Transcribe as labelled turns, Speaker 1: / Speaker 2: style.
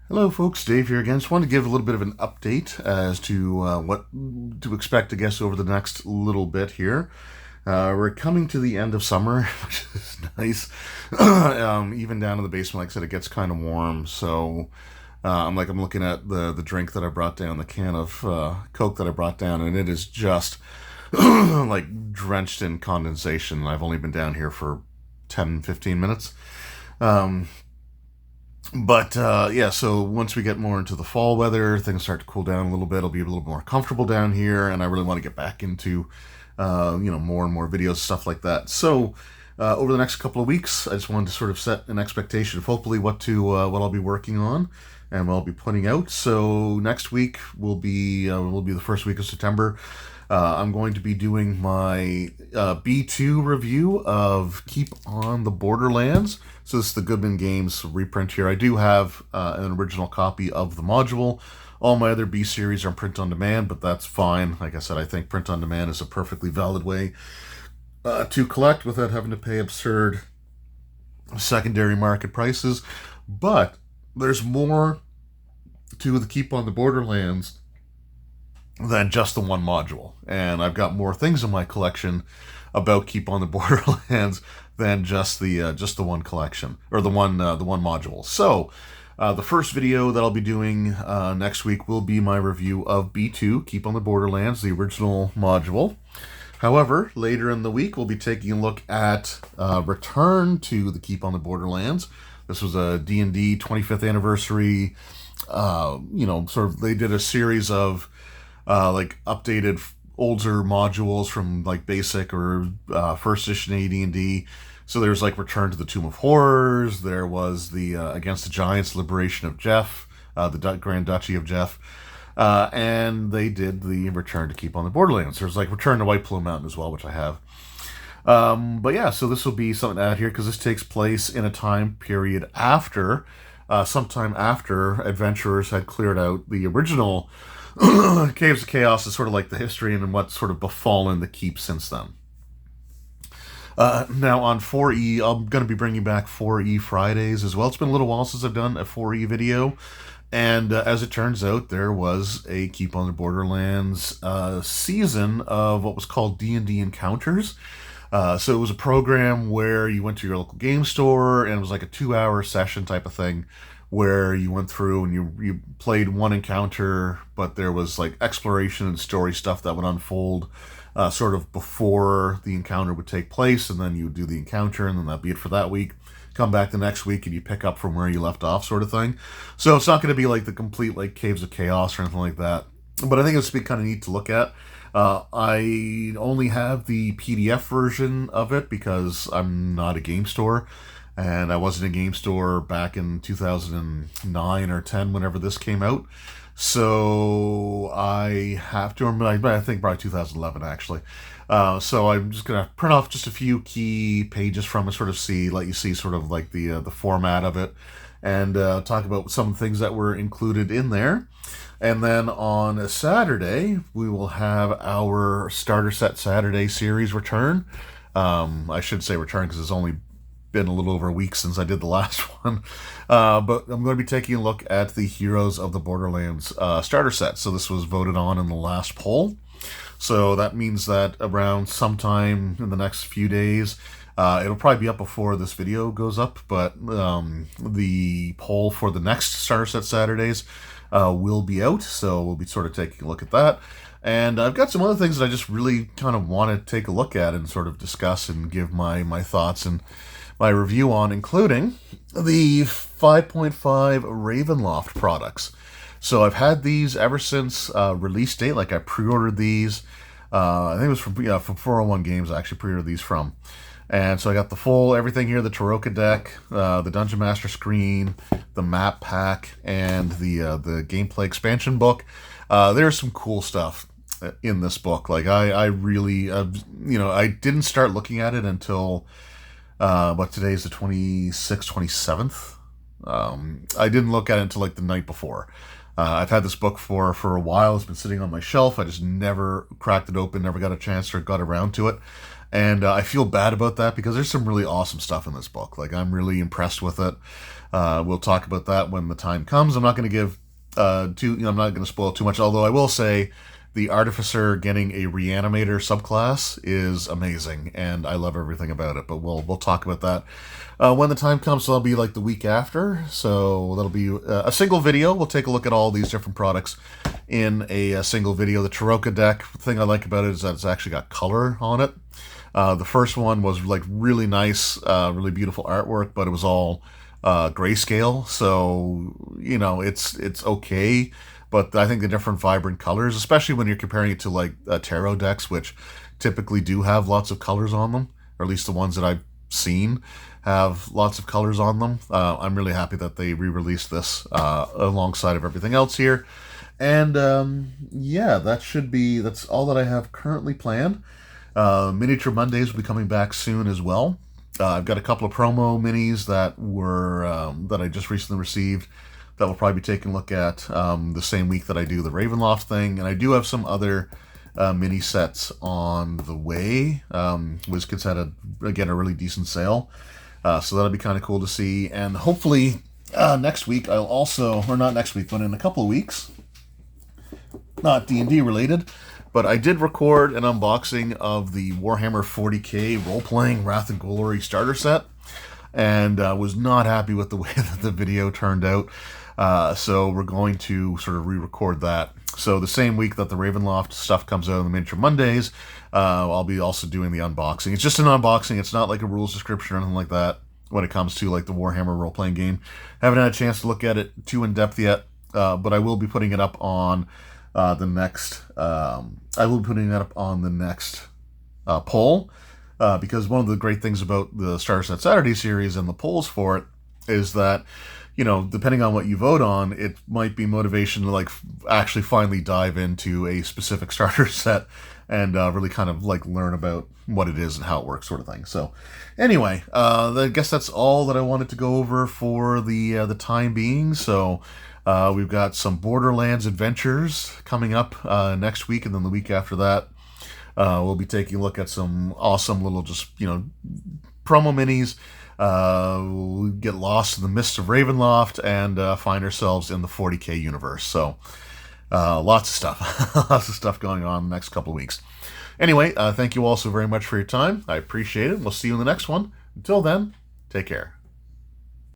Speaker 1: Hello folks, Dave here again. Just wanted to give a little bit of an update as to what to expect, I guess, over the next little bit here. We're coming to the end of summer, which is nice. Even down in the basement, like I said, it gets kind of warm. So I'm looking at the drink that I brought down, the can of Coke that I brought down, and it is just like drenched in condensation. I've only been down here for 10, 15 minutes. Um, but so once we get more into the fall weather, things start to cool down a little bit. It'll be a little more comfortable down here, and I really want to get back into, more and more videos, stuff like that. So over the next couple of weeks, I just wanted to sort of set an expectation of hopefully what I'll be working on and what I'll be putting out. So next week will be the first week of September. I'm going to be doing my B2 review of Keep on the Borderlands. So this is the Goodman Games reprint here. I do have an original copy of the module. All my other B series are print on demand, but that's fine. Like I said, I think print on demand is a perfectly valid way to collect without having to pay absurd secondary market prices. But there's more to the Keep on the Borderlands than just the one module. And I've got more things in my collection about Keep on the Borderlands than just the one collection, or the one module. So the first video that I'll be doing next week will be my review of B2 Keep on the Borderlands, the original module. However, later in the week we'll be taking a look at Return to the Keep on the Borderlands. This was a D&D 25th anniversary. They did a series of updated older modules from like basic or first edition AD&D. So there's like Return to the Tomb of Horrors. There was the Against the Giants, Liberation of Jeff, the Grand Duchy of Jeff, and they did the Return to Keep on the Borderlands. There's like Return to White Plume Mountain as well, which I have. So this will be something to add here because this takes place in a time period after, sometime after adventurers had cleared out the original Caves of Chaos. Is sort of like the history and what's sort of befallen the keep since then. Now on 4E, I'm going to be bringing back 4E Fridays as well. It's been a little while since I've done a 4E video, and as it turns out, there was a Keep on the Borderlands season of what was called D&D Encounters. So it was a program where you went to your local game store, and it was like a 2-hour session type of thing, where you went through and you played one encounter, but there was like exploration and story stuff that would unfold sort of before the encounter would take place, and then you would do the encounter, and then that'd be it for that week. Come back the next week and you pick up from where you left off, sort of thing. So it's not going to be like the complete like Caves of Chaos or anything like that, but I think it's be kind of neat to look at. I only have the PDF version of it because I'm not a game store, and I wasn't a game store back in 2009 or 10 whenever this came out. So I have to remember, I think probably 2011 actually. So I'm just gonna print off just a few key pages from it, sort of let you see sort of like the format of it, and talk about some things that were included in there. And then on a Saturday, we will have our Starter Set Saturday series return. I should say return because it's only been a little over a week since I did the last one. But I'm going to be taking a look at the Heroes of the Borderlands starter set. So this was voted on in the last poll. So that means that around sometime in the next few days, it'll probably be up before this video goes up, but the poll for the next Starter Set Saturdays will be out. So we'll be sort of taking a look at that. And I've got some other things that I just really kind of want to take a look at and sort of discuss and give my thoughts and my review on, including the 5.5 Ravenloft products. So I've had these ever since release date. Like I pre-ordered these. I think it was from 401 Games I actually pre-ordered these from. And so I got the full everything here, the Taroka deck, the Dungeon Master screen, the map pack, and the gameplay expansion book. There's some cool stuff in this book. Like I really, I didn't start looking at it until today is the 26th, 27th. I didn't look at it until like the night before. I've had this book for a while. It's been sitting on my shelf. I just never cracked it open, never got a chance or got around to it. And I feel bad about that because there's some really awesome stuff in this book. Like, I'm really impressed with it. We'll talk about that when the time comes. I'm not going to give I'm not going to spoil too much, although I will say the Artificer getting a Reanimator subclass is amazing, and I love everything about it. But we'll talk about that when the time comes. So that'll be like the week after. So that'll be a single video. We'll take a look at all these different products in a single video. The Taroka deck, the thing I like about it is that it's actually got color on it. The first one was like really nice, really beautiful artwork, but it was all grayscale. So, you know, it's okay. But I think the different vibrant colors, especially when you're comparing it to like tarot decks, which typically do have lots of colors on them, or at least the ones that I've seen have lots of colors on them. I'm really happy that they re-released this alongside of everything else here. And yeah, that's all that I have currently planned. Miniature Mondays will be coming back soon as well. I've got a couple of promo minis that were that I just recently received that we'll probably be taking a look at the same week that I do the Ravenloft thing. And I do have some other mini sets on the way. WizKids had, again, a really decent sale. So that'll be kind of cool to see. And hopefully next week I'll also, or not next week, but in a couple of weeks, not D&D related, but I did record an unboxing of the Warhammer 40k role-playing Wrath and Glory starter set, and was not happy with the way that the video turned out. So we're going to sort of re-record that. So the same week that the Ravenloft stuff comes out on the Miniature Mondays, I'll be also doing the unboxing. It's just an unboxing. It's not like a rules description or anything like that when it comes to like the Warhammer role-playing game. Haven't had a chance to look at it too in-depth yet, but I will be putting it up on the next poll, because one of the great things about the Star Set Saturday series and the polls for it is that, you know, depending on what you vote on, it might be motivation to like actually finally dive into a specific starter set and really kind of like learn about what it is and how it works, sort of thing. So anyway, I guess that's all that I wanted to go over for the time being. So we've got some Borderlands adventures coming up next week, and then the week after that, we'll be taking a look at some awesome little just, you know, promo minis. We'll get lost in the mists of Ravenloft and find ourselves in the 40k universe. So lots of stuff, lots of stuff going on in the next couple of weeks. Anyway, thank you all so very much for your time. I appreciate it. We'll see you in the next one. Until then, take care.